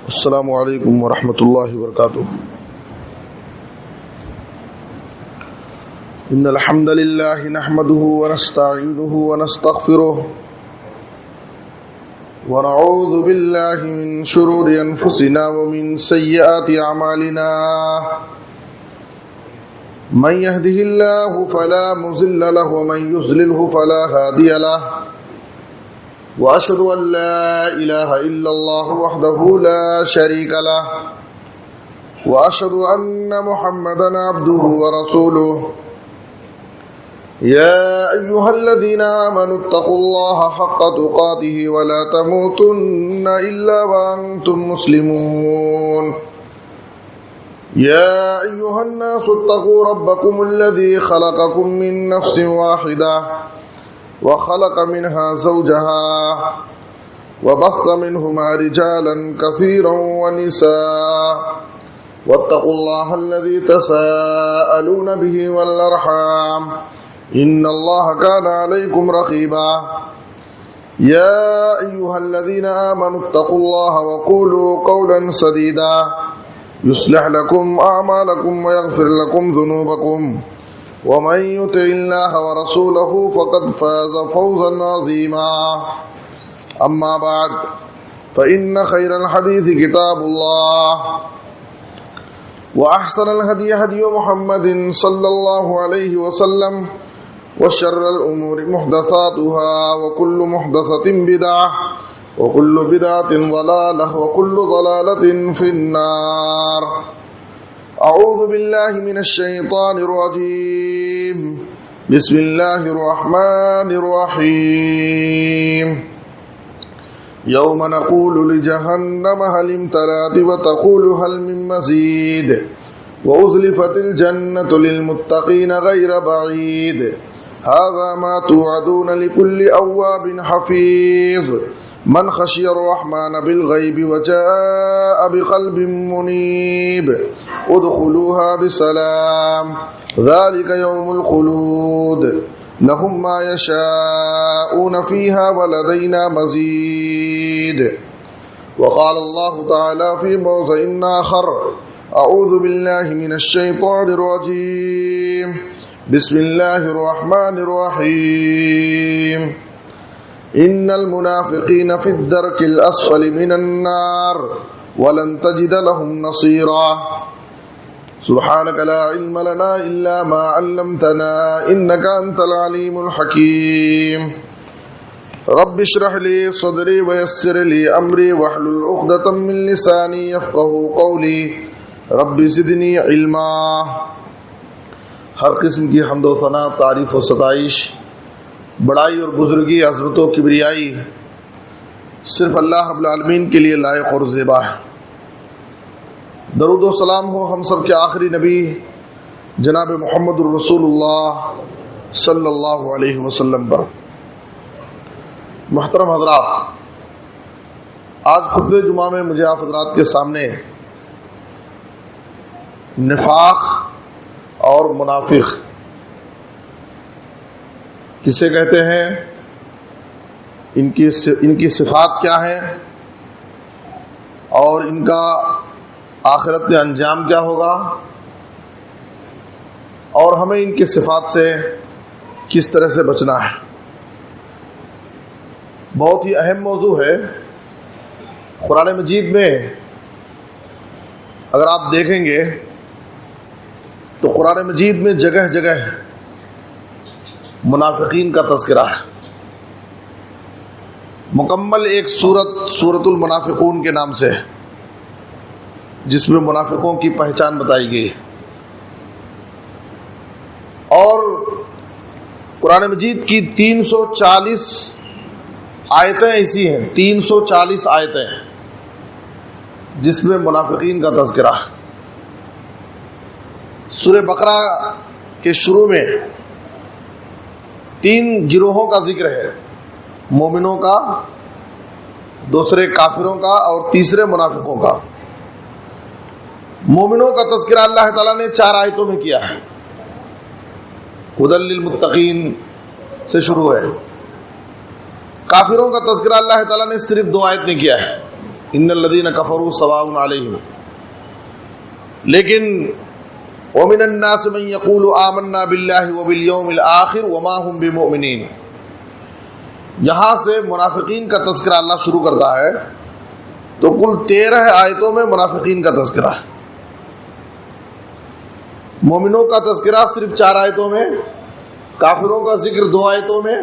السلام علیکم ورحمۃ اللہ وبرکاتہ۔ ان الحمد للہ نحمده ونستعینه ونستغفره ونعوذ باللہ من شرور انفسنا ومن سیئات اعمالنا، من يهده الله فلا مضل له ومن يضلل فلا هادي له، وأشهد أن لا إله إلا الله وحده لا شريك له، وأشهد أن محمدا عبده ورسوله، يا أيها الذين آمنوا اتقوا الله حق تقاته ولا تموتن إلا وأنتم مسلمون، يا أيها الناس اتقوا ربكم الذي خلقكم من نفس واحدة وخلق منها زوجها وبث منهما رجالا كثيرا ونساء، واتقوا الله الذي تساءلون به والأرحام إن الله كان عليكم رقيبا، يا أيها الذين آمنوا اتقوا الله وقولوا قولا سديدا يصلح لكم أعمالكم ويغفر لكم ذنوبكم، ومن يطع الله ورسوله فقد فاز فوزا عظيما، أما بعد فإن خير الحديث كتاب الله، وأحسن الهدي هدي محمد صلى الله عليه وسلم، وشر الأمور محدثاتها وكل محدثة بدعة وكل بدعة ضلالة وكل ضلالة في النار۔ اعوذ باللہ من الشیطان الرجیم، بسم اللہ الرحمن الرحیم۔ یوم نقول لجہنم هل امتلأت وتقول هل من مزید وأزلفت الجنة للمتقین غیر بعید هذا ما توعدون لكل أواب حفیظ من خشی الرحمن بالغیب وجاء بقلب منیب ادخلوها بسلام ذلك يوم الخلود لهم ما يشاءون فيها ولدينا مزید۔ وقال الله تعالى في موضع آخر اعوذ بالله من الشيطان الرجيم بسم الله الرحمن الرحيم ان المنافقین فی الدرک الاسفل من النار ولن تجد لهم نصیرا۔ سبحانک لا علم لنا الا ما علمتنا انک انت العلیم الحکیم۔ رب اشرح لی صدری ویسر لی امری واحلل عقدۃ من لسانی یفقهوا قولی رب زدنی علما۔ ہر قسم کی حمد و ثنا، تعریف و ستائش، بڑائی اور بزرگی، عظمت و کبریائی صرف اللہ رب العالمین کے لیے لائق اور زیبا ہے۔ درود و سلام ہو ہم سب کے آخری نبی جناب محمد الرسول اللہ صلی اللہ علیہ وسلم پر۔ محترم حضرات، آج خطبہ جمعہ میں مجھے آپ حضرات کے سامنے نفاق اور منافق کسے کہتے ہیں، ان کی صفات کیا ہیں، اور ان کا آخرت میں انجام کیا ہوگا، اور ہمیں ان کی صفات سے کس طرح سے بچنا ہے۔ بہت ہی اہم موضوع ہے۔ قرآن مجید میں اگر آپ دیکھیں گے تو قرآن مجید میں جگہ جگہ منافقین کا تذکرہ ہے۔ مکمل ایک سورۃ المنافقون کے نام سے، جس میں منافقوں کی پہچان بتائی گئی، اور قرآن مجید کی 340 آیتیں ایسی ہیں، 340 آیتیں جس میں منافقین کا تذکرہ ہے۔ سورہ بقرہ کے شروع میں 3 گروہوں کا ذکر ہے، مومنوں کا، دوسرے کافروں کا، اور تیسرے منافقوں کا۔ مومنوں کا تذکرہ اللہ تعالیٰ نے 4 آیتوں میں کیا ہے، ھدی للمتقین سے شروع ہے۔ کافروں کا تذکرہ اللہ تعالیٰ نے صرف 2 آیت میں کیا ہے۔ ان الذین کفروا سواء علیہم. لیکن ومن الناس من یقول آمنا باللہ وبالیوم الآخر وما هم بمؤمنین. یہاں سے منافقین کا تذکرہ اللہ شروع کرتا ہے تو کل 13 آیتوں میں منافقین کا تذکرہ ہے. مومنوں کا تذکرہ صرف 4 آیتوں میں، کافروں کا ذکر 2 آیتوں میں،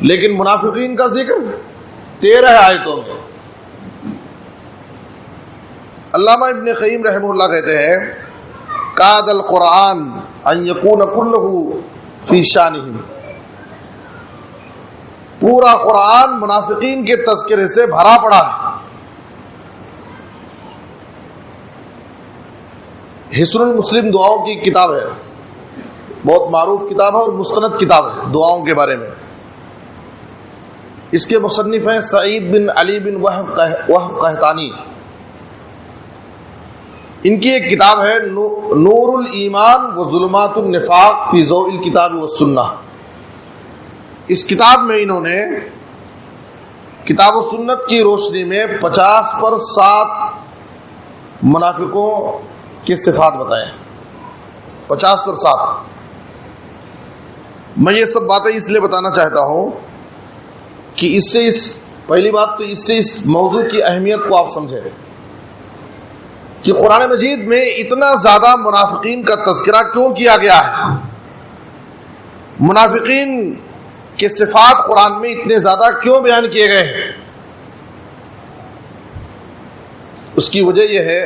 لیکن منافقین کا ذکر 13 آیتوں میں. علامہ ابن قیم رحمہ اللہ کہتے ہیں کاد القرآن ان یکون کلہ فی شانہم. پورا قرآن منافقین کے تذکرے سے بھرا پڑا ہے. حسن المسلم دعاؤں کی کتاب ہے، بہت معروف کتاب ہے اور مستند کتاب ہے دعاؤں کے بارے میں. اس کے مصنف ہیں سعید بن علی بن وہب قحطانی. ان کی ایک کتاب ہے نور الایمان و ظلمات النفاق فی ضوء الکتاب والسنہ. اس کتاب میں انہوں نے کتاب و سنت کی روشنی میں 50% منافقوں کے صفات بتائے. 50%. میں یہ سب باتیں اس لیے بتانا چاہتا ہوں کہ پہلی بات تو اس سے اس موضوع کی اہمیت کو آپ سمجھیں کہ قرآن مجید میں اتنا زیادہ منافقین کا تذکرہ کیوں کیا گیا ہے. منافقین کے صفات قرآن میں اتنے زیادہ کیوں بیان کیے گئے ہیں. اس کی وجہ یہ ہے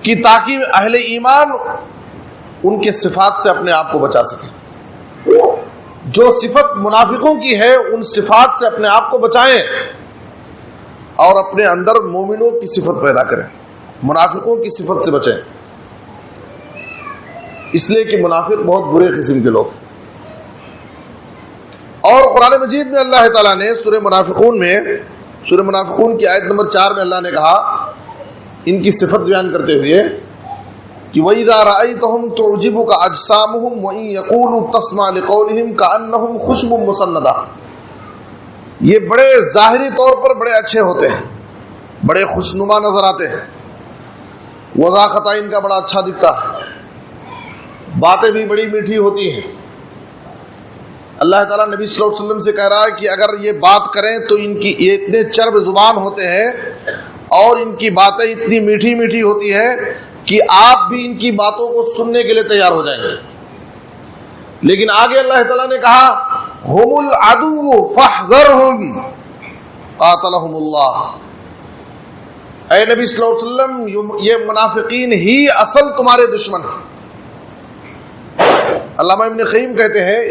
کہ تاکہ اہل ایمان ان کے صفات سے اپنے آپ کو بچا سکیں. جو صفت منافقوں کی ہے ان صفات سے اپنے آپ کو بچائیں اور اپنے اندر مومنوں کی صفت پیدا کریں. منافقوں کی صفت سے بچیں، اس لیے کہ منافق بہت برے قسم کے لوگ. اور قرآن مجید میں اللہ تعالیٰ نے سورہ منافقون کی آیت نمبر 4 میں اللہ نے کہا ان کی صفت بیان کرتے ہوئے کہ وَإِذَا رَأَيْتَهُمْ تُعْجِبُكَ أَجْسَامُهُمْ وَإِن يَقُولُوا تَسْمَعْ لِقَوْلِهِمْ كَأَنَّهُمْ خُشْبٌ مُّسَنَّدَةٌ. یہ بڑے ظاہری طور پر بڑے اچھے ہوتے ہیں، بڑے خوشنما نظر آتے ہیں، وضاحت ان کا بڑا اچھا دکھتا ہے، باتیں بھی بڑی میٹھی ہوتی ہیں. اللہ تعالیٰ نبی صلی اللہ علیہ وسلم سے کہہ رہا ہے کہ اگر یہ بات کریں تو ان کی یہ اتنے چرب زبان ہوتے ہیں اور ان کی باتیں اتنی میٹھی میٹھی ہوتی ہیں کہ آپ بھی ان کی باتوں کو سننے کے لیے تیار ہو جائیں گے. لیکن آگے اللہ تعالیٰ نے کہا ہم العدو فاحذرهم قاتلهم اللہ. اے نبی صلی اللہ علیہ وسلم یہ منافقین ہی اصل تمہارے دشمن ہیں. علامہ ابن قیم کہتے ہیں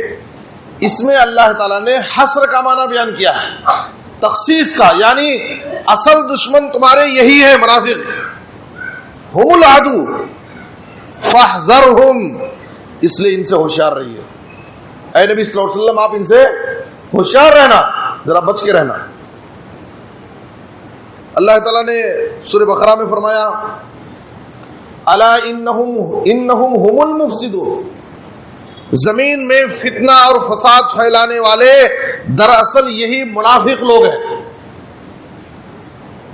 اس میں اللہ تعالیٰ نے حصر کا معنی بیان کیا ہے، تخصیص کا، یعنی اصل دشمن تمہارے یہی ہے منافق. ہم العدو فاحذرهم، اس لیے ان سے ہوشیار رہیے. اے نبی صلی اللہ علیہ وسلم آپ ان سے ہوشیار رہنا، ذرا بچ کے رہنا. اللہ تعالیٰ نے سورہ بقرہ میں فرمایا الا انہم هم المفسدون. زمین میں فتنہ اور فساد پھیلانے والے دراصل یہی منافق لوگ ہیں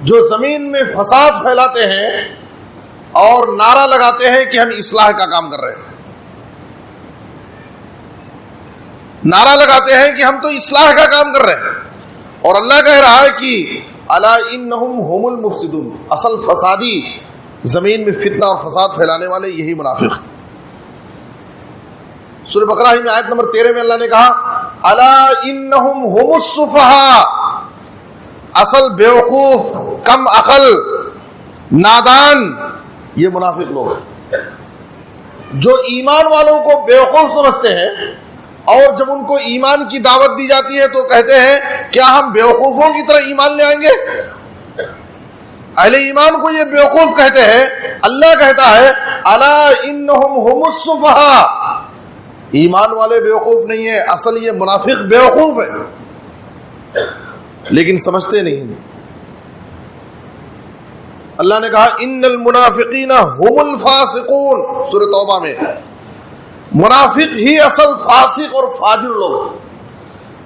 جو زمین میں فساد پھیلاتے ہیں اور نعرہ لگاتے ہیں کہ ہم اصلاح کا کام کر رہے ہیں. نعرہ لگاتے ہیں کہ ہم تو اصلاح کا کام کر رہے ہیں، اور اللہ کہہ رہا ہے کہ الا انہم هم المفسدون. اصل فسادی زمین میں فتنہ اور فساد پھیلانے والے یہی منافق. سورہ بقرہ میں آیت نمبر 13 میں اللہ نے کہا الا انہم هم السفہاء. اصل بیوقوف، کم عقل، نادان یہ منافق لوگ ہیں جو ایمان والوں کو بیوقوف سمجھتے ہیں، اور جب ان کو ایمان کی دعوت دی جاتی ہے تو کہتے ہیں کیا ہم بیوقوفوں کی طرح ایمان لے آئیں گے. اہل ایمان کو یہ بیوقوف کہتے ہیں. اللہ کہتا ہے الا انہم هم السفہاء. ایمان والے بیوقوف نہیں ہیں، اصل یہ منافق بیوقوف ہے لیکن سمجھتے نہیں. اللہ نے کہا ان المنافقین هم الفاسقون. سورہ توبہ میں منافق ہی اصل فاسق اور فاجر لوگ.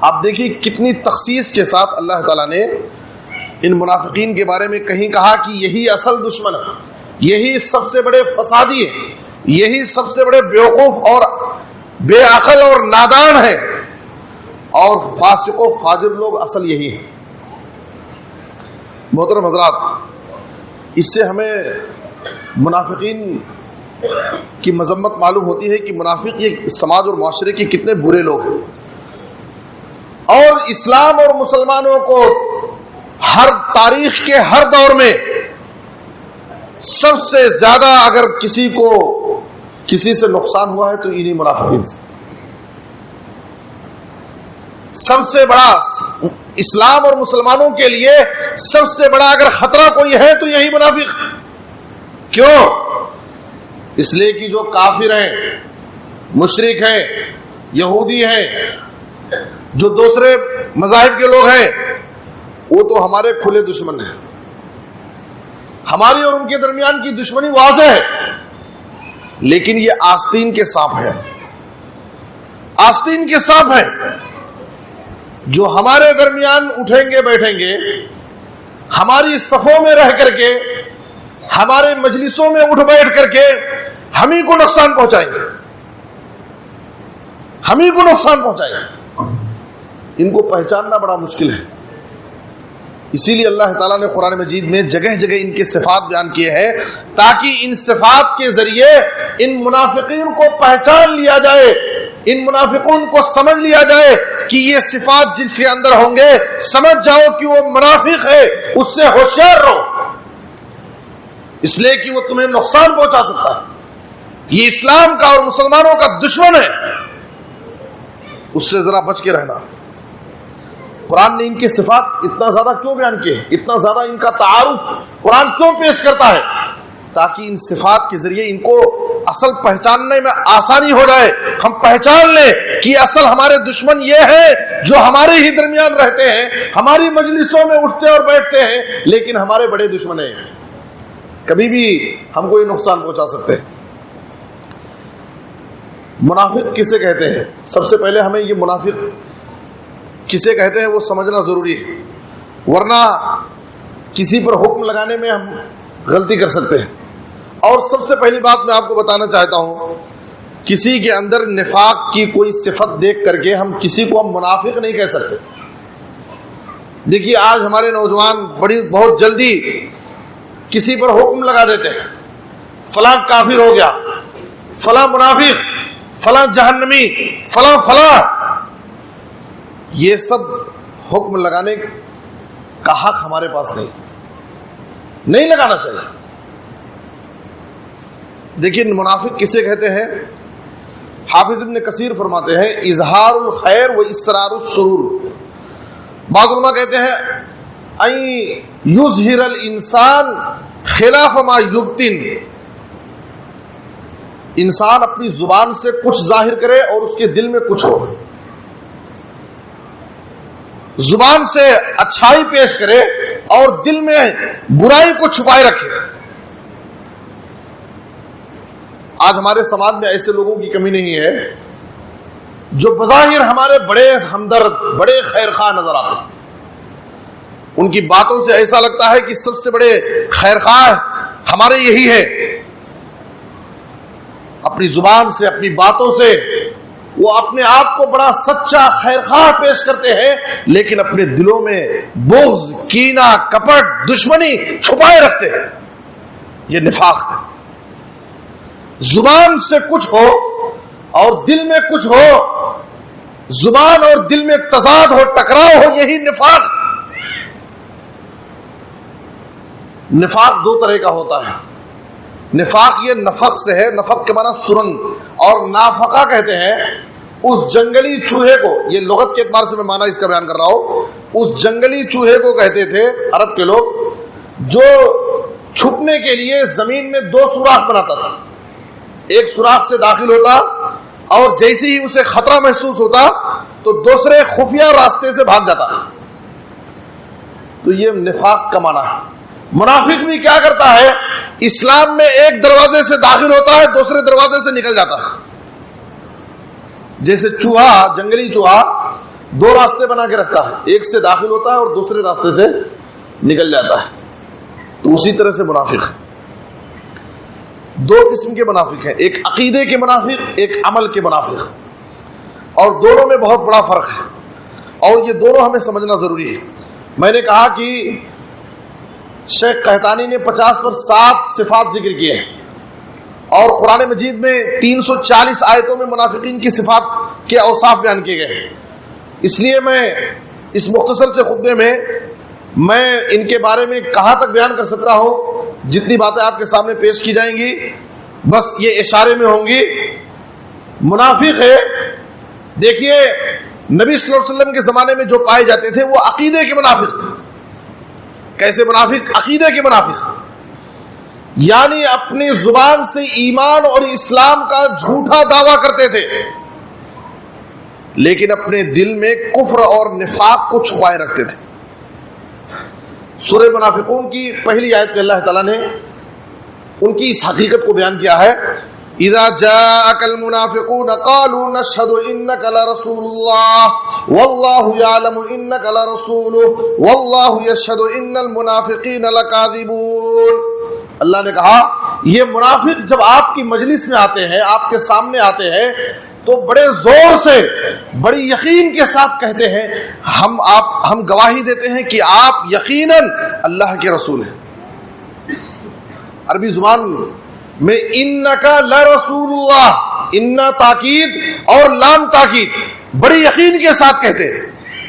آپ دیکھیے کتنی تخصیص کے ساتھ اللہ تعالیٰ نے ان منافقین کے بارے میں کہیں کہا کہ یہی اصل دشمن ہے، یہی سب سے بڑے فسادی ہیں، یہی سب سے بڑے بیوقوف اور بے عقل اور نادان ہیں، اور فاسق و فاجر لوگ اصل یہی ہیں۔ محترم حضرات، اس سے ہمیں منافقین کی مذمت معلوم ہوتی ہے کہ منافق یہ سماج اور معاشرے کے کتنے برے لوگ ہیں، اور اسلام اور مسلمانوں کو ہر تاریخ کے ہر دور میں سب سے زیادہ اگر کسی سے نقصان ہوا ہے تو انہی منافقین سے۔ سب سے بڑا اسلام اور مسلمانوں کے لیے سب سے بڑا اگر خطرہ کوئی ہے تو یہی منافق۔ کیوں؟ اس لیے کہ جو کافر ہیں، مشرک ہیں، یہودی ہیں، جو دوسرے مذاہب کے لوگ ہیں، وہ تو ہمارے کھلے دشمن ہیں۔ ہماری اور ان کے درمیان کی دشمنی واضح ہے، لیکن یہ آستین کے سانپ ہیں، آستین کے سانپ ہیں جو ہمارے درمیان اٹھیں گے بیٹھیں گے، ہماری صفوں میں رہ کر کے، ہمارے مجلسوں میں اٹھ بیٹھ کر کے ہم ہی کو نقصان پہنچائیں گے، ہم ہی کو نقصان پہنچائیں گے۔ ان کو پہچاننا بڑا مشکل ہے، اسی لیے اللہ تعالیٰ نے قرآن مجید میں جگہ جگہ ان کے صفات بیان کیے ہیں تاکہ ان صفات کے ذریعے ان منافقین کو پہچان لیا جائے، ان منافقون کو سمجھ لیا جائے کہ یہ صفات جن کے اندر ہوں گے سمجھ جاؤ کہ وہ منافق ہے، اس سے ہوشیار رہو، اس لیے کہ وہ تمہیں نقصان پہنچا سکتا ہے، یہ اسلام کا اور مسلمانوں کا دشمن ہے، اس سے ذرا بچ کے رہنا۔ قرآن نے ان کی صفات اتنا زیادہ کیوں بیان کیے، اتنا زیادہ ان کا تعارف قرآن کیوں پیش کرتا ہے؟ تاکہ ان صفات کے ذریعے ان کو اصل پہچاننے میں آسانی ہو جائے، ہم پہچان لیں کہ اصل ہمارے دشمن یہ ہیں جو ہمارے ہی درمیان رہتے ہیں، ہماری مجلسوں میں اٹھتے اور بیٹھتے ہیں، لیکن ہمارے بڑے دشمن ہیں، کبھی بھی ہم کو یہ نقصان پہنچا سکتے ہیں۔ منافق کسے کہتے ہیں؟ سب سے پہلے ہمیں یہ منافق کسے کہتے ہیں وہ سمجھنا ضروری ہے، ورنہ کسی پر حکم لگانے میں ہم غلطی کر سکتے ہیں۔ اور سب سے پہلی بات میں آپ کو بتانا چاہتا ہوں، کسی کے اندر نفاق کی کوئی صفت دیکھ کر کے ہم کسی کو ہم منافق نہیں کہہ سکتے۔ دیکھیے آج ہمارے نوجوان بہت جلدی کسی پر حکم لگا دیتے ہیں، فلاں کافر ہو گیا، فلاں منافق، فلاں جہنمی، فلاں فلاں۔ یہ سب حکم لگانے کا حق ہمارے پاس نہیں لگانا چاہیے۔ دیکھیے منافق کسے کہتے ہیں؟ حافظ ابن کثیر فرماتے ہیں اظہار الخیر و اسرار السرور۔ بعض علماء کہتے ہیں ان یظہر الانسان خلاف ما یبطن، انسان اپنی زبان سے کچھ ظاہر کرے اور اس کے دل میں کچھ ہو، زبان سے اچھائی پیش کرے اور دل میں برائی کو چھپائے رکھے۔ آج ہمارے سماج میں ایسے لوگوں کی کمی نہیں ہے جو بظاہر ہمارے بڑے ہمدرد، بڑے خیر خواہ نظر آتے ہیں، ان کی باتوں سے ایسا لگتا ہے کہ سب سے بڑے خیر خواہ ہمارے یہی ہے۔ اپنی زبان سے، اپنی باتوں سے وہ اپنے آپ کو بڑا سچا خیر خواہ پیش کرتے ہیں، لیکن اپنے دلوں میں بغض، کینہ، کپٹ، دشمنی چھپائے رکھتے ہیں۔ یہ نفاق ہے۔ زبان سے کچھ ہو اور دل میں کچھ ہو، زبان اور دل میں تضاد ہو، ٹکراؤ ہو، یہی نفاق۔ نفاق دو طرح کا ہوتا ہے۔ نفاق یہ نفق سے ہے، نفق کے معنی سرنگ، اور نافقہ کہتے ہیں اس جنگلی چوہے کو، یہ لغت کے اعتبار سے میں معنی اس کا بیان کر رہا ہوں، اس جنگلی چوہے کو کہتے تھے عرب کے لوگ، جو چھپنے کے لیے زمین میں دو سوراخ بناتا تھا، ایک سوراخ سے داخل ہوتا اور جیسے ہی اسے خطرہ محسوس ہوتا تو دوسرے خفیہ راستے سے بھاگ جاتا۔ تو یہ نفاق کا معنی ہے۔ منافق بھی کیا کرتا ہے؟ اسلام میں ایک دروازے سے داخل ہوتا ہے، دوسرے دروازے سے نکل جاتا ہے۔ جیسے چوہا، جنگلی چوہا دو راستے بنا کے رکھتا ہے، ایک سے داخل ہوتا ہے اور دوسرے راستے سے نکل جاتا ہے. تو اسی طرح سے منافق دو قسم کے منافق ہیں، ایک عقیدے کے منافق، ایک عمل کے منافق، اور دونوں میں بہت بڑا فرق ہے اور یہ دونوں ہمیں سمجھنا ضروری ہے. میں نے کہا کہ شیخ قحطانی نے 50 پر 7 صفات ذکر کیے ہیں اور قرآن مجید میں 340 آیتوں میں منافقین کی صفات کے اوصاف بیان کیے گئے ہیں. اس لیے میں اس مختصر سے خطبے میں ان کے بارے میں کہاں تک بیان کر سکتا ہوں، جتنی باتیں آپ کے سامنے پیش کی جائیں گی بس یہ اشارے میں ہوں گی. منافق ہے، دیکھیے نبی صلی اللہ علیہ وسلم کے زمانے میں جو پائے جاتے تھے وہ عقیدے کے منافق تھے. کیسے منافق؟ عقیدے کے منافق، یعنی اپنی زبان سے ایمان اور اسلام کا جھوٹا دعویٰ کرتے تھے لیکن اپنے دل میں کفر اور نفاق کو چھپائے رکھتے تھے. سورہ منافقون کی پہلی آیت میں اللہ تعالیٰ نے ان کی اس حقیقت کو بیان کیا ہے. اذا جاءك المنافقون قالوا نشهد انك لرسول الله والله يعلم انك لرسوله والله يشهد ان المنافقين لكاذبون. اللہ نے کہا یہ منافق جب آپ کی مجلس میں آتے ہیں، آپ کے سامنے آتے ہیں تو بڑے زور سے بڑی یقین کے ساتھ کہتے ہیں ہم گواہی دیتے ہیں کہ آپ یقیناً اللہ کے رسول ہیں. عربی زبان میں انکا لرسول اللہ، انا تاکید اور لام تاکید، بڑی یقین کے ساتھ کہتے ہیں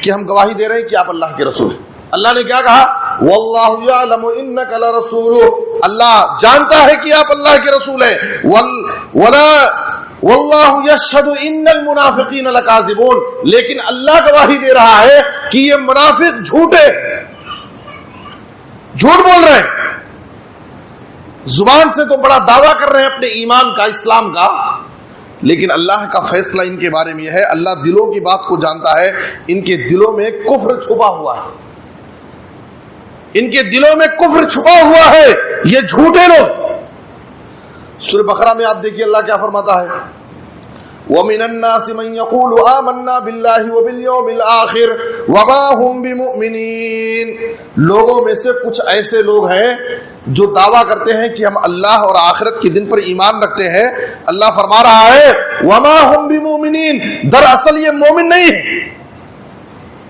کہ ہم گواہی دے رہے ہیں کہ آپ اللہ کے رسول ہیں. اللہ نے کیا کہا؟ واللہ یعلم انک لرسول، اللہ جانتا ہے کہ آپ اللہ کے رسول ہیں. واللہ یشہد ان المنافقین لکاذبون، لیکن اللہ گواہی دے رہا ہے کہ یہ منافق جھوٹ بول رہے ہیں. زبان سے تو بڑا دعویٰ کر رہے ہیں اپنے ایمان کا، اسلام کا، لیکن اللہ کا فیصلہ ان کے بارے میں یہ ہے، اللہ دلوں کی بات کو جانتا ہے. ان کے دلوں میں کفر چھپا ہوا ہے، ان کے دلوں میں کفر چھپا ہوا ہے، یہ جھوٹے لوگ. سورہ بقرہ میں آپ دیکھیے اللہ کیا فرماتا ہے، وَمِنَ النَّاسِ مَن يَقُولُ آمَنَّا بِاللَّهِ وَبِالْيَوْمِ الْآخِرِ وَمَا هُمْ بِمُؤْمِنِينَ. لوگوں میں سے کچھ ایسے لوگ ہیں جو دعویٰ کرتے ہیں کہ ہم اللہ اور آخرت کے دن پر ایمان رکھتے ہیں. اللہ فرما رہا ہے وَمَا هُمْ بِمُؤْمِنِينَ، دراصل یہ مومن نہیں ہے،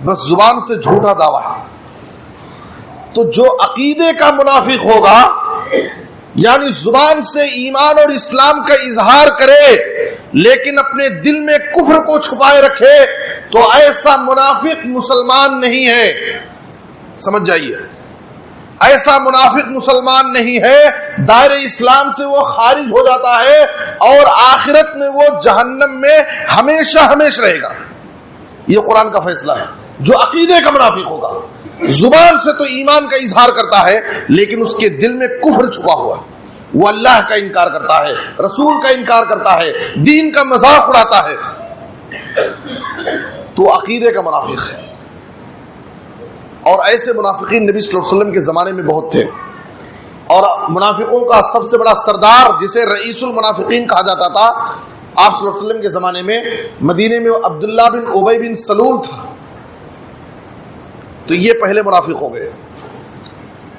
بس زبان سے جھوٹا دعویٰ ہے. تو جو عقیدے کا منافق ہوگا، یعنی زبان سے ایمان اور اسلام کا اظہار کرے لیکن اپنے دل میں کفر کو چھپائے رکھے، تو ایسا منافق مسلمان نہیں ہے. سمجھ جائیے، ایسا منافق مسلمان نہیں ہے، دائرہ اسلام سے وہ خارج ہو جاتا ہے اور آخرت میں وہ جہنم میں ہمیشہ ہمیشہ رہے گا. یہ قرآن کا فیصلہ ہے. جو عقیدے کا منافق ہوگا، زبان سے تو ایمان کا اظہار کرتا ہے لیکن اس کے دل میں کفر چھپا ہوا ہے، وہ اللہ کا انکار کرتا ہے، رسول کا انکار کرتا ہے، دین کا مذاق اڑاتا ہے، تو عقیدے کا منافق ہے. اور ایسے منافقین نبی صلی اللہ علیہ وسلم کے زمانے میں بہت تھے. اور منافقوں کا سب سے بڑا سردار جسے رئیس المنافقین کہا جاتا تھا، آپ صلی اللہ علیہ وسلم کے زمانے میں مدینے میں عبداللہ بن ابی بن سلول تھا. تو یہ پہلے منافق ہو گئے.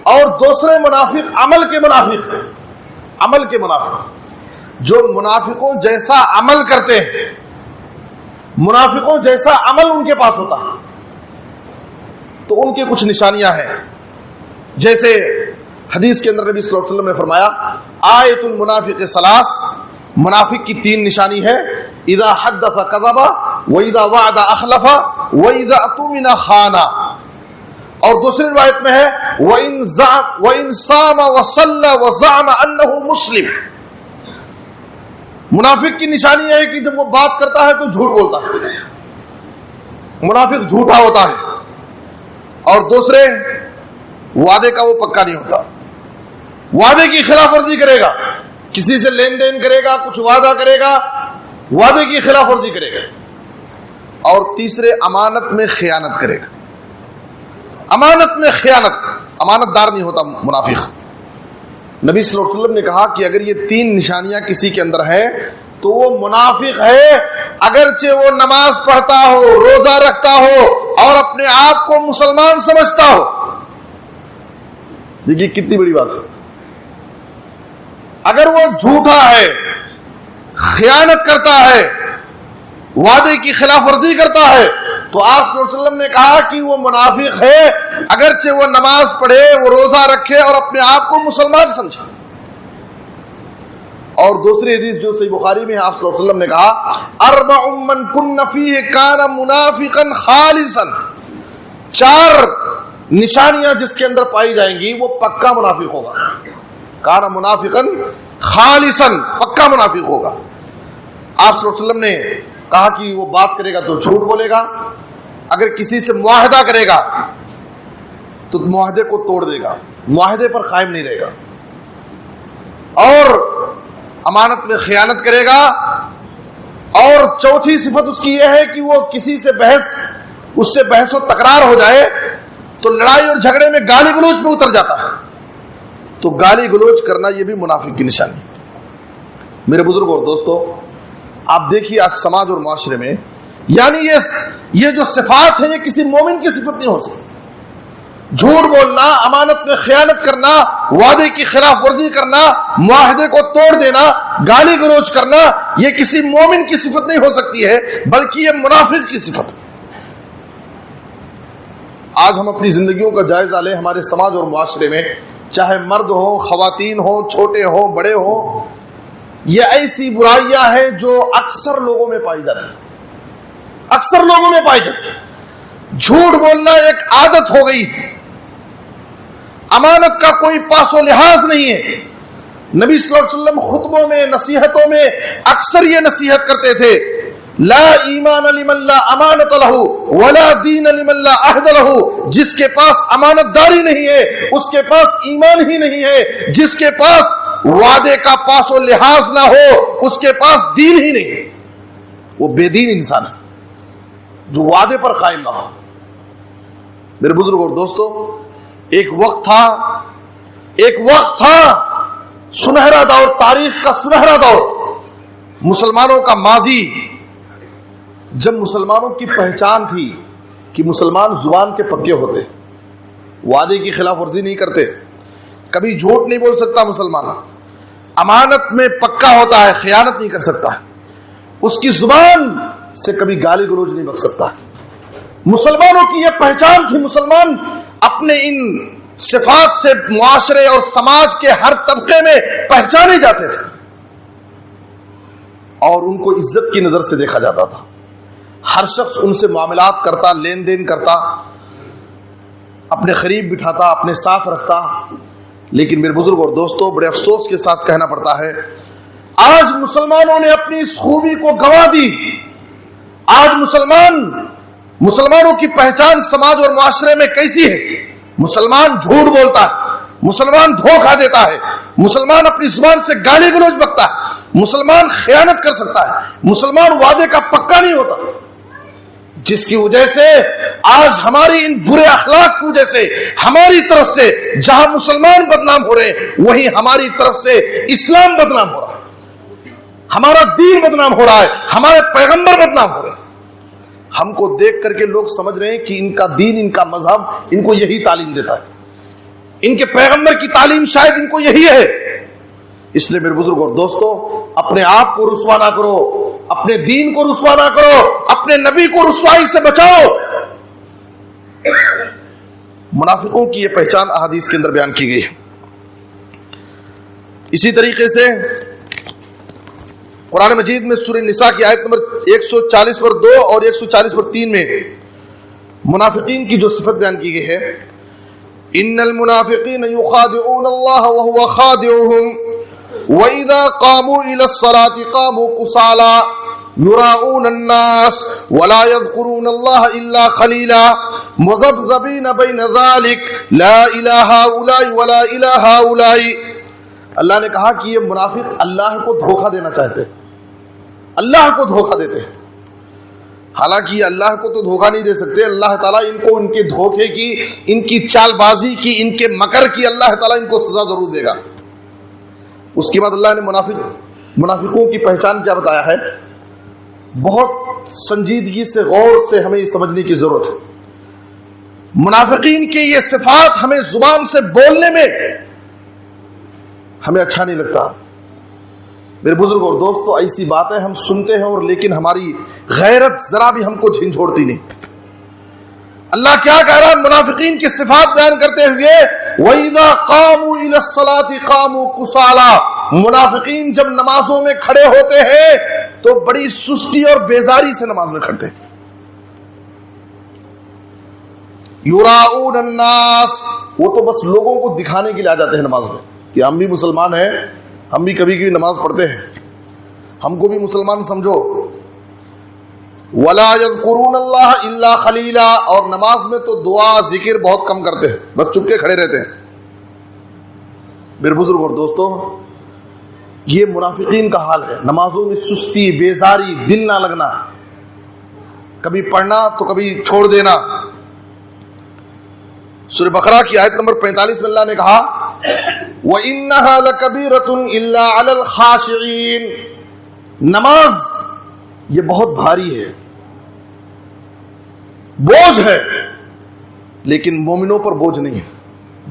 اور دوسرے منافق عمل کے منافق، عمل کے منافق جو منافقوں جیسا عمل کرتے ہیں، منافقوں جیسا عمل ان کے پاس ہوتا ہے. تو ان کی کچھ نشانیاں ہیں، جیسے حدیث کے اندر نبی صلی اللہ علیہ وسلم نے فرمایا آیت المنافق ثلاث، منافق کی 3 نشانی ہے، اذا حدث کذب واذا وعد اخلف واذا اؤتمن خان. اور دوسری روایت میں ہے وَإِن صَامَ وَصَلَّى وَزَعَمَ أَنَّهُ مُسْلِمٌ. منافق کی نشانی ہے کہ جب وہ بات کرتا ہے تو جھوٹ بولتا ہے، منافق جھوٹا ہوتا ہے. اور دوسرے وعدے کا وہ پکا نہیں ہوتا، وعدے کی خلاف ورزی کرے گا، کسی سے لین دین کرے گا، کچھ وعدہ کرے گا، وعدے کی خلاف ورزی کرے گا. اور تیسرے امانت میں خیانت کرے گا، امانت میں خیانت، امانت دار نہیں ہوتا منافق. نبی صلی اللہ علیہ وسلم نے کہا کہ اگر یہ 3 نشانیاں کسی کے اندر ہیں تو وہ منافق ہے، اگرچہ وہ نماز پڑھتا ہو، روزہ رکھتا ہو اور اپنے آپ کو مسلمان سمجھتا ہو، دیکھیے کتنی بڑی بات ہے. اگر وہ جھوٹا ہے، خیانت کرتا ہے، وعدے کی خلاف ورزی کرتا ہے، تو آپ صلی اللہ علیہ وسلم نے کہا کہ وہ منافق ہے، اگرچہ وہ نماز پڑھے، وہ روزہ رکھے اور اپنے آپ کو مسلمان سمجھے. اور دوسری حدیث جو صحیح بخاری میں ہے، آپ صلی اللہ علیہ وسلم نے کہا اربع من کن فیہ کان منافقا خالصا، 4 نشانیاں جس کے اندر پائی جائیں گی وہ پکا منافق ہوگا. کان منافقا خالصا، پکا منافق ہوگا. آپ صلی اللہ علیہ وسلم نے کہا کہ وہ بات کرے گا تو جھوٹ بولے گا، اگر کسی سے معاہدہ کرے گا تو معاہدے کو توڑ دے گا، معاہدے پر قائم نہیں رہے گا، اور امانت میں خیانت کرے گا. اور چوتھی صفت اس کی یہ ہے کہ وہ کسی سے اس سے بحث و تکرار ہو جائے تو لڑائی اور جھگڑے میں گالی گلوچ پہ اتر جاتا ہے. تو گالی گلوچ کرنا یہ بھی منافق کی نشانی. میرے بزرگ اور دوستو، آپ دیکھیے آج سماج اور معاشرے میں، یعنی یہ جو صفات ہیں یہ کسی مومن کی صفت نہیں ہو سکتی. جھوٹ بولنا، امانت میں خیانت کرنا، وعدے کی خلاف ورزی کرنا، معاہدے کو توڑ دینا، گالی گلوچ کرنا، یہ کسی مومن کی صفت نہیں ہو سکتی ہے، بلکہ یہ منافق کی صفت ہے. آج ہم اپنی زندگیوں کا جائزہ لیں. ہمارے سماج اور معاشرے میں چاہے مرد ہوں، خواتین ہوں، چھوٹے ہوں، بڑے ہوں، یہ ایسی برائیاں ہیں جو اکثر لوگوں میں پائی جاتی ہیں. اکثر لوگوں میں پائی جاتی ہے. جھوٹ بولنا ایک عادت ہو گئی. امانت کا کوئی پاس و لحاظ نہیں ہے. نبی صلی اللہ علیہ وسلم خطبوں میں، نصیحتوں میں اکثر یہ نصیحت کرتے تھے، لا ایمان لمن لا امانت لہ ولا دین لمن لا عہد لہ. جس کے پاس امانت داری نہیں ہے اس کے پاس ایمان ہی نہیں ہے. جس کے پاس وعدے کا پاس و لحاظ نہ ہو اس کے پاس دین ہی نہیں ہے. وہ بے دین انسان ہے جو وعدے پر قائم نہ ہو. میرے بزرگ اور دوستو، ایک وقت تھا سنہرا دور، تاریخ کا سنہرا دور، مسلمانوں کا ماضی، جب مسلمانوں کی پہچان تھی کہ مسلمان زبان کے پکے ہوتے، وعدے کی خلاف ورزی نہیں کرتے، کبھی جھوٹ نہیں بول سکتا مسلمان، امانت میں پکا ہوتا ہے، خیانت نہیں کر سکتا، اس کی زبان سے کبھی گالی گلوچ نہیں بک سکتا. مسلمانوں کی یہ پہچان تھی. مسلمان اپنے ان صفات سے معاشرے اور سماج کے ہر طبقے میں پہچانے جاتے تھے اور ان کو عزت کی نظر سے دیکھا جاتا تھا. ہر شخص ان سے معاملات کرتا، لین دین کرتا، اپنے قریب بٹھاتا، اپنے ساتھ رکھتا. لیکن میرے بزرگ اور دوستو، بڑے افسوس کے ساتھ کہنا پڑتا ہے، آج مسلمانوں نے اپنی اس خوبی کو گنوا دی. آج مسلمانوں کی پہچان سماج اور معاشرے میں کیسی ہے؟ مسلمان جھوٹ بولتا ہے، مسلمان دھوکہ دیتا ہے، مسلمان اپنی زبان سے گالی گلوچ بکتا ہے، مسلمان خیانت کر سکتا ہے، مسلمان وعدے کا پکا نہیں ہوتا. جس کی وجہ سے آج ہماری ان برے اخلاق کی وجہ سے ہماری طرف سے جہاں مسلمان بدنام ہو رہے ہیں وہیں ہماری طرف سے اسلام بدنام ہو رہا ہے، ہمارا دین بدنام ہو رہا ہے، ہمارے پیغمبر بدنام ہو رہے ہیں. ہم کو دیکھ کر کے لوگ سمجھ رہے ہیں کہ ان کا دین، ان کا مذہب ان کو یہی تعلیم دیتا ہے، ان کے پیغمبر کی تعلیم شاید ان کو یہی ہے. اس لیے میرے بزرگ اور دوستو، اپنے آپ کو رسوا نہ کرو، اپنے دین کو رسوا نہ کرو، اپنے نبی کو رسوائی سے بچاؤ. منافقوں کی یہ پہچان احادیث کے اندر بیان کی گئی ہے. اسی طریقے سے قرآن مجید میں سورہ نساء کی آیت نمبر 140 پر 2 اور 140 پر 3 میں منافقین کی جو صفت بیان کی گئی ہے، ان المنافقین یخادعون اللہ وهو خادعهم واذا قاموا الى الصلاة قاموا كسالى يراؤون الناس ولا يذكرون الله الا قليلا مذبذبين بين ذلك لا الى هؤلاء ولا الى هؤلاء. اللہ نے کہا کہ یہ منافق اللہ کو دھوکہ دینا چاہتے ہیں، اللہ کو دھوکہ دیتے ہیں. حالانکہ یہ اللہ کو تو دھوکہ نہیں دے سکتے. اللہ تعالیٰ ان کو ان کے دھوکے کی، ان کی چال بازی کی، ان کے مکر کی اللہ تعالیٰ ان کو سزا ضرور دے گا. اس کے بعد اللہ نے منافقوں کی پہچان کیا بتایا ہے، بہت سنجیدگی سے، غور سے ہمیں یہ سمجھنے کی ضرورت ہے. منافقین کے یہ صفات ہمیں زبان سے بولنے میں ہمیں اچھا نہیں لگتا. میرے بزرگ اور دوستو، ایسی باتیں ہم سنتے ہیں اور لیکن ہماری غیرت ذرا بھی ہم کو جھنجھوڑتی نہیں. اللہ کیا کہہ رہا ہے منافقین کی صفات بیان کرتے ہوئے؟ وَإِذَا قَامُوا إِلَى الصَّلَاةِ قَامُوا كُسَالَىٰ. منافقین جب نمازوں میں کھڑے ہوتے ہیں تو بڑی سستی اور بیزاری سے نماز میں کھڑتے ہیں. یراؤن الناس، وہ تو بس لوگوں کو دکھانے کے لیے آ جاتے ہیں نماز میں کہ ہم بھی مسلمان ہیں، ہم بھی کبھی کبھی نماز پڑھتے ہیں، ہم کو بھی مسلمان سمجھو. ولا یذکرون اللہ الا خلیلا، اور نماز میں تو دعا ذکر بہت کم کرتے ہیں، بس چپ کے کھڑے رہتے ہیں. میرے بزرگ اور دوستو، یہ منافقین کا حال ہے. نمازوں میں سستی، بیزاری، دل نہ لگنا، کبھی پڑھنا تو کبھی چھوڑ دینا. سورہ بقرہ کی آیت نمبر 45 میں اللہ نے کہا وَإِنَّهَا لَكَبِيرَةٌ إِلَّا عَلَى الْخَاشِعِينَ. نماز یہ بہت بھاری ہے، بوجھ ہے، لیکن مومنوں پر بوجھ نہیں ہے.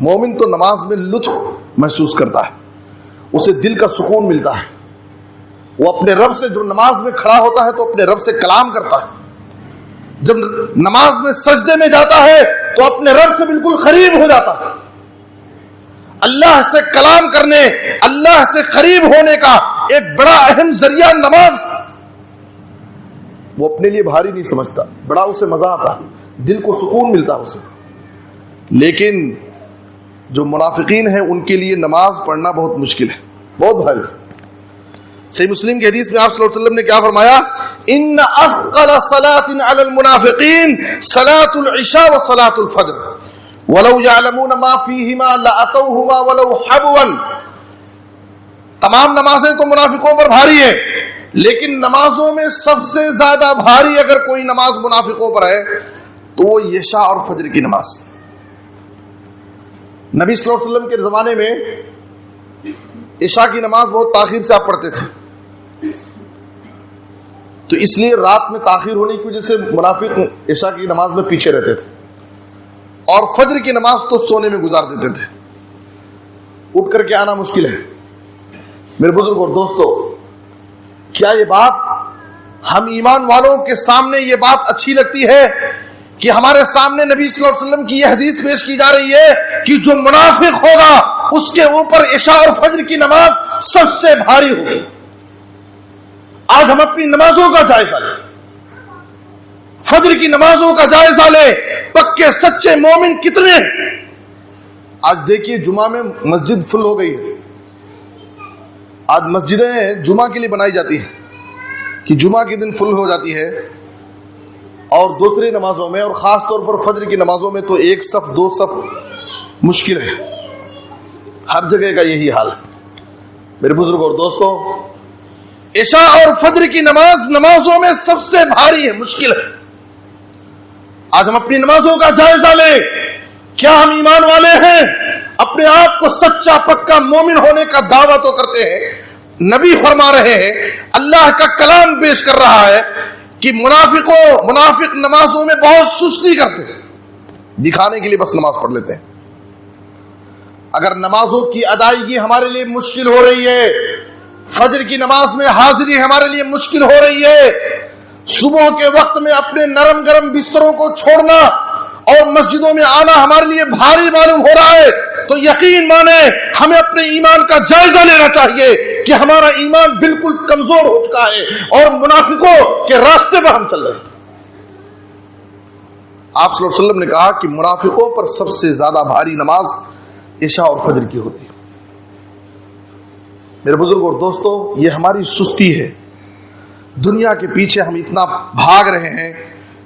مومن تو نماز میں لطف محسوس کرتا ہے، اسے دل کا سکون ملتا ہے. وہ اپنے رب سے جب نماز میں کھڑا ہوتا ہے تو اپنے رب سے کلام کرتا ہے. جب نماز میں سجدے میں جاتا ہے تو اپنے رب سے بالکل قریب ہو جاتا ہے. اللہ سے کلام کرنے، اللہ سے قریب ہونے کا ایک بڑا اہم ذریعہ نماز. وہ اپنے لیے بھاری نہیں سمجھتا، بڑا اسے مزہ آتا، دل کو سکون ملتا اسے. لیکن جو منافقین ہیں ان کے لیے نماز پڑھنا بہت مشکل ہے، بہت بھاری. صحیح مسلم کی حدیث میں آپ صلی اللہ علیہ وسلم نے کیا فرمایا؟ ان اثقل صلاة علی المنافقین صلاة العشاء وصلاة الفجر ولو يعلمون ما فيهما لاتوهما ولو حبوا. تمام نمازیں تو منافقوں پر بھاری ہیں، لیکن نمازوں میں سب سے زیادہ بھاری اگر کوئی نماز منافقوں پر ہے تو وہ عشاء اور فجر کی نماز. نبی صلی اللہ علیہ وسلم کے زمانے میں عشاء کی نماز بہت تاخیر سے آپ پڑھتے تھے، تو اس لیے رات میں تاخیر ہونے کی وجہ سے منافق عشاء کی نماز میں پیچھے رہتے تھے، اور فجر کی نماز تو سونے میں گزار دیتے تھے، اٹھ کر کے آنا مشکل ہے. میرے بزرگ اور دوستو، کیا یہ بات ہم ایمان والوں کے سامنے یہ بات اچھی لگتی ہے کہ ہمارے سامنے نبی صلی اللہ علیہ وسلم کی یہ حدیث پیش کی جا رہی ہے کہ جو منافق ہوگا اس کے اوپر عشاء اور فجر کی نماز سب سے بھاری ہوگی. آج ہم اپنی نمازوں کا جائزہ لیں، فجر کی نمازوں کا جائزہ لیں. پکے سچے مومن کتنے ہیں؟ آج دیکھیے جمعہ میں مسجد فل ہو گئی ہے. آج مسجدیں جمعہ کے لیے بنائی جاتی ہیں کہ جمعہ کے دن فل ہو جاتی ہے، اور دوسری نمازوں میں اور خاص طور پر فجر کی نمازوں میں تو ایک صف دو صف مشکل ہے. ہر جگہ کا یہی حال ہے. میرے بزرگ اور دوستو، عشاء اور فجر کی نماز نمازوں میں سب سے بھاری ہے، مشکل ہے. آج ہم اپنی نمازوں کا جائزہ لیں. کیا ہم ایمان والے ہیں؟ اپنے آپ کو سچا پکا مومن ہونے کا دعویٰ تو کرتے ہیں. نبی فرما رہے ہیں، اللہ کا کلام پیش کر رہا ہے کہ منافق نمازوں میں بہت سستی کرتے ہیں، دکھانے کے لیے بس نماز پڑھ لیتے ہیں. اگر نمازوں کی ادائیگی ہمارے لیے مشکل ہو رہی ہے، فجر کی نماز میں حاضری ہمارے لیے مشکل ہو رہی ہے، صبح کے وقت میں اپنے نرم گرم بستروں کو چھوڑنا اور مسجدوں میں آنا ہمارے لیے بھاری معلوم ہو رہا ہے، تو یقین مانے ہمیں اپنے ایمان کا جائزہ لینا چاہیے کہ ہمارا ایمان بالکل کمزور ہو چکا ہے اور منافقوں کے راستے پر ہم چل رہے ہیں. آپ صلی اللہ علیہ وسلم نے کہا کہ منافقوں پر سب سے زیادہ بھاری نماز عشاء اور فجر کی ہوتی ہے. میرے بزرگ اور دوستو، یہ ہماری سستی ہے. دنیا کے پیچھے ہم اتنا بھاگ رہے ہیں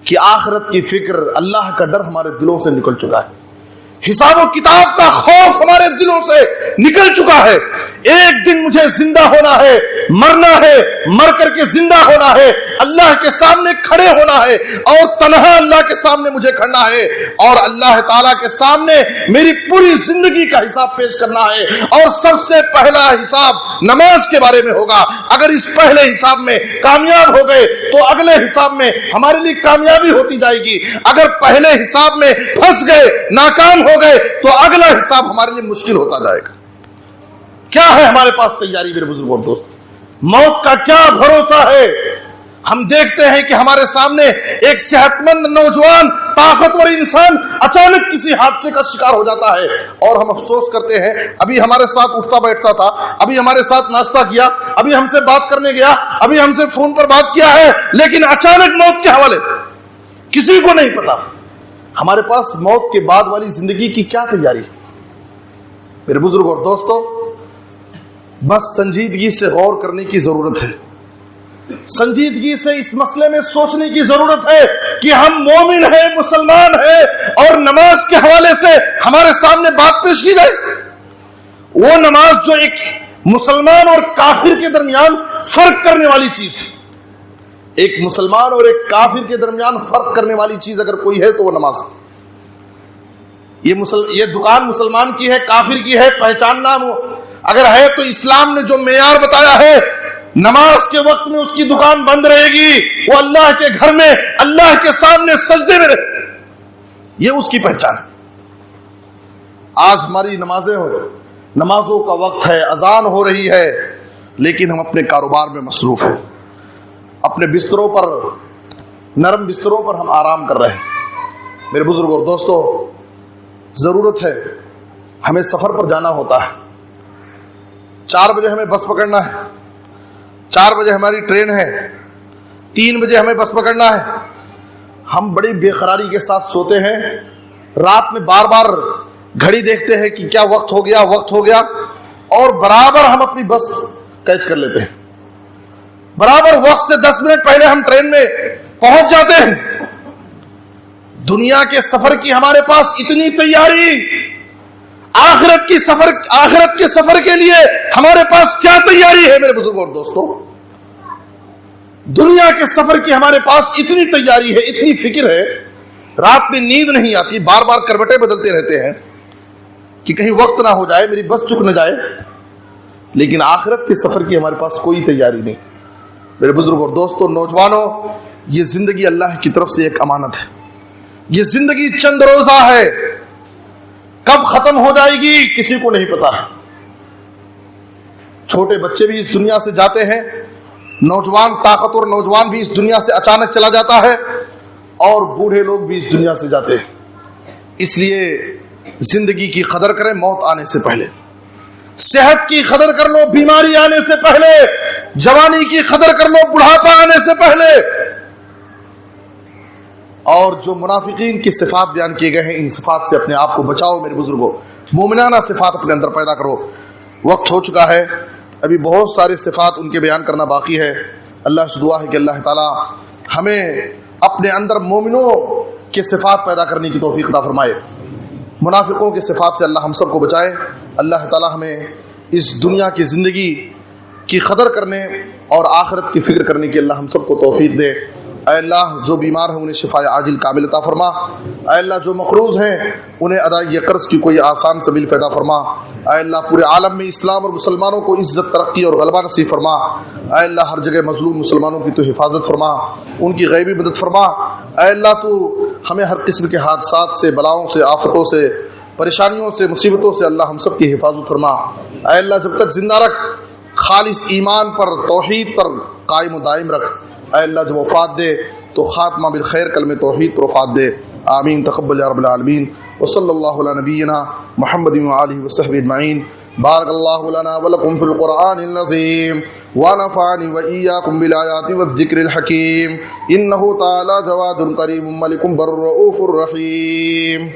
کہ آخرت کی فکر، اللہ کا ڈر ہمارے دلوں سے نکل چکا ہے. حساب و کتاب کا خوف ہمارے دلوں سے نکل چکا ہے. ایک دن مجھے زندہ ہونا ہے، مرنا ہے، مر کر کے زندہ ہونا ہے، اللہ کے سامنے کھڑے ہونا ہے، اور تنہا اللہ کے سامنے مجھے کھڑنا ہے، اور اللہ تعالیٰ کے سامنے میری پوری زندگی کا حساب پیش کرنا ہے. اور سب سے پہلا حساب نماز کے بارے میں ہوگا. اگر اس پہلے حساب میں کامیاب ہو گئے تو اگلے حساب میں ہمارے لیے کامیابی ہوتی جائے گی، اگر پہلے حساب میں پھنس گئے ناکام ہو گئے تو اگلا حساب ہمارے لیے مشکل ہوتا جائے گا۔ کیا ہے ہمارے پاس تیاری میرے بزرگوں اور دوست؟ موت کا کیا بھروسہ ہے؟ ہم دیکھتے ہیں کہ ہمارے سامنے ایک صحت مند نوجوان طاقتور انسان اچانک کسی حادثے کا شکار ہو جاتا ہے اور ہم افسوس کرتے ہیں ابھی ہمارے ساتھ اٹھتا بیٹھتا تھا، ابھی ہمارے ساتھ ناشتہ کیا، ابھی ہم سے بات کرنے گیا، ابھی ہم سے فون پر بات کیا ہے، لیکن اچانک موت کے حوالے کسی کو نہیں پتا۔ ہمارے پاس موت کے بعد والی زندگی کی کیا تیاری ہے؟ میرے بزرگوں اور دوستو، بس سنجیدگی سے غور کرنے کی ضرورت ہے، سنجیدگی سے اس مسئلے میں سوچنے کی ضرورت ہے کہ ہم مومن ہیں، مسلمان ہیں، اور نماز کے حوالے سے ہمارے سامنے بات پیش کی جائے، وہ نماز جو ایک مسلمان اور کافر کے درمیان فرق کرنے والی چیز ہے، ایک مسلمان اور ایک کافر کے درمیان فرق کرنے والی چیز اگر کوئی ہے تو وہ نماز ہے۔ یہ دکان مسلمان کی ہے، کافر کی ہے، پہچاننا اگر ہے تو اسلام نے جو معیار بتایا ہے، نماز کے وقت میں اس کی دکان بند رہے گی، وہ اللہ کے گھر میں اللہ کے سامنے سجدے میں رہے، یہ اس کی پہچان ہے۔ آج ہماری نمازوں کا وقت ہے، اذان ہو رہی ہے، لیکن ہم اپنے کاروبار میں مصروف ہیں، اپنے بستروں پر، نرم بستروں پر ہم آرام کر رہے ہیں۔ میرے بزرگوں اور دوستو، ضرورت ہے، ہمیں سفر پر جانا ہوتا ہے، 4 بجے ہمیں بس پکڑنا ہے، 4 بجے ہماری ٹرین ہے، 3 بجے ہمیں بس پکڑنا ہے، ہم بڑی بے قراری کے ساتھ سوتے ہیں، رات میں بار بار گھڑی دیکھتے ہیں کہ کیا وقت ہو گیا، اور برابر ہم اپنی بس کیچ کر لیتے ہیں، برابر وقت سے 10 منٹ پہلے ہم ٹرین میں پہنچ جاتے ہیں۔ دنیا کے سفر کی ہمارے پاس اتنی تیاری، آخرت کے سفر کے لیے ہمارے پاس کیا تیاری ہے میرے بزرگوں اور دوستوں؟ دنیا کے سفر کی ہمارے پاس اتنی تیاری ہے، اتنی فکر ہے، رات میں نیند نہیں آتی، بار بار کروٹیں بدلتے رہتے ہیں کہ کہیں وقت نہ ہو جائے، میری بس چک نہ جائے، لیکن آخرت کے سفر کی ہمارے پاس کوئی تیاری نہیں۔ میرے بزرگوں اور دوستوں، نوجوانوں، یہ زندگی اللہ کی طرف سے ایک امانت ہے، یہ زندگی چند روزہ ہے، کب ختم ہو جائے گی کسی کو نہیں پتا ہے۔ چھوٹے بچے بھی اس دنیا سے جاتے ہیں، نوجوان، طاقتور نوجوان بھی اس دنیا سے اچانک چلا جاتا ہے، اور بوڑھے لوگ بھی اس دنیا سے جاتے ہیں۔ اس لیے زندگی کی قدر کریں موت آنے سے پہلے، صحت کی قدر کر لو بیماری آنے سے پہلے، جوانی کی قدر کر لو بڑھاپا آنے سے پہلے۔ اور جو منافقین کی صفات بیان کیے گئے ہیں، ان صفات سے اپنے آپ کو بچاؤ میرے بزرگوں، مومنانہ صفات اپنے اندر پیدا کرو۔ وقت ہو چکا ہے، ابھی بہت سارے صفات ان کے بیان کرنا باقی ہے۔ اللہ سے دعا ہے کہ اللہ تعالی ہمیں اپنے اندر مومنوں کے صفات پیدا کرنے کی توفیق عطا فرمائے، منافقوں کی صفات سے اللہ ہم سب کو بچائے۔ اللہ تعالی ہمیں اس دنیا کی زندگی کی قدر کرنے اور آخرت کی فکر کرنے کی اللہ ہم سب کو توفیق دے۔ اے اللہ، جو بیمار ہیں انہیں شفاء عاجل کامل عطا فرما۔ اے اللہ، جو مقروض ہیں انہیں ادائیگی قرض کی کوئی آسان سبیل پیدا فرما۔ اے اللہ، پورے عالم میں اسلام اور مسلمانوں کو عزت، ترقی اور غلبہ نصیب فرما۔ اے اللہ، ہر جگہ مظلوم مسلمانوں کی تو حفاظت فرما، ان کی غیبی مدد فرما۔ اے اللہ، تو ہمیں ہر قسم کے حادثات سے، بلاؤں سے، آفتوں سے، پریشانیوں سے، مصیبتوں سے اللہ ہم سب کی حفاظت فرما۔ اے اللہ، جب تک زندہ رکھ، خالص ایمان پر، توحید پر قائم و دائم رکھ۔ اے اللہ، جب وفات دے تو خاتمہ بالخیر کلمہ توحید پر وفات دے۔ آمین، تقبل یا رب العالمین، وصلی اللہ علی نبینا محمد وآلہ وصحبہ اجمعین۔ بارک اللہ لنا ولکم فی القرآن العظیم، ونفعنی وإیاکم بالآیات والذکر الحکیم، انہ تعالی جواد کریم ملک بر رؤوف رحیم۔